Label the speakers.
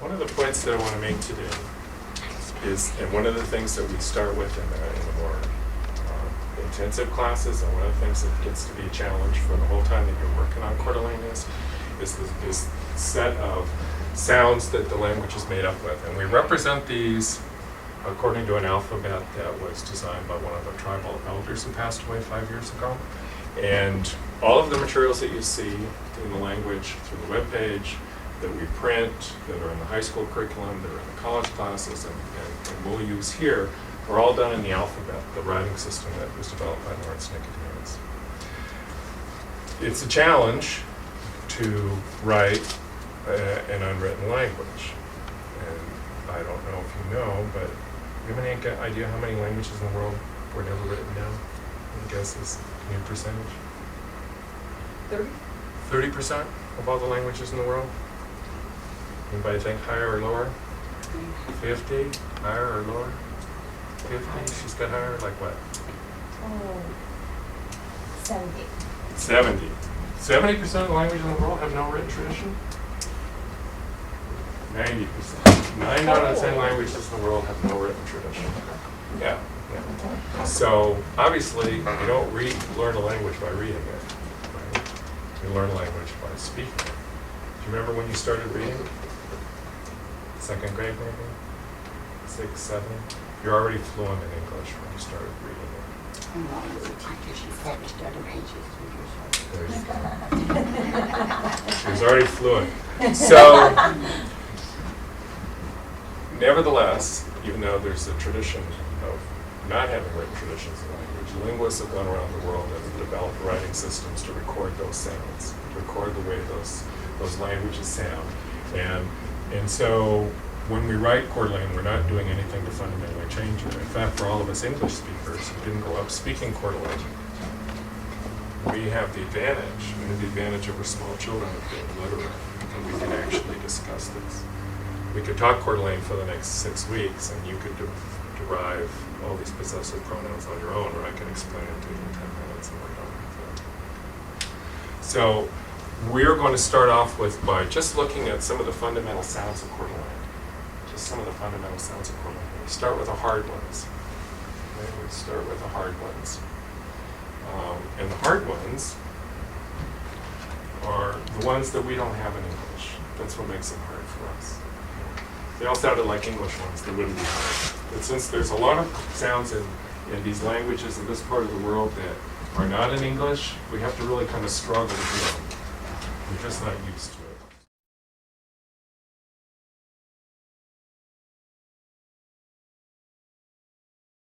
Speaker 1: One of the points that I want to make today is, and one of the things that we start with in the more intensive classes, and one of the things that gets to be a challenge for the whole time that you're working on Coeur d'Alene is this set of sounds that the language is made up with. And we represent these according to an alphabet that was designed by one of the tribal elders who passed away 5 years ago. And all of the materials that you see in the language through the webpage, that we print, that are in the high school curriculum, that are in the college classes, and we'll use here, are all done in the alphabet, the writing system that was developed by Lawrence Nicodemus. It's a challenge to write an unwritten language. And I don't know if you know, but you have any idea how many languages in the world were never written down? Any guesses? Any percentage?
Speaker 2: 30?
Speaker 1: 30% of all the languages in the world? Anybody think higher or lower? 50? Higher or lower? 50? She's got higher? Like what?
Speaker 3: Oh, 70.
Speaker 1: 70. 70% of the languages in the world have no written tradition? 90%. 9 out of 10 languages in the world have no written tradition. Yeah. So obviously, you don't learn a language by reading it. Right? You learn a language by speaking it. Do you remember when you started reading? 2nd grade, maybe? 6, 7? You're already fluent in English when you started reading it. She was already fluent. So, nevertheless, even though there's a tradition of not having written traditions in language, linguists have gone around the world and have developed writing systems to record those sounds, to record the way those languages sound. And so when we write Coeur d'Alene, we're not doing anything to fundamentally change it. In fact, for all of us English speakers who didn't grow up speaking Coeur d'Alene, we have the advantage over small children of being literate, and we can actually discuss this. We could talk Coeur d'Alene for the next 6 weeks, and you could derive all these possessive pronouns on your own, or I can explain it to you in 10 minutes and we're done with it. So we're going to start off by just looking at some of the fundamental sounds of Coeur d'Alene. Just some of the fundamental sounds of Coeur d'Alene. We start with the hard ones. Okay? We start with the hard ones. And the hard ones are the ones that we don't have in English. That's what makes them hard for us. They all sounded like English ones, they wouldn't be hard. But since there's a lot of sounds in these languages in this part of the world that are not in English, we have to really kind of struggle with them. We're just not used to it.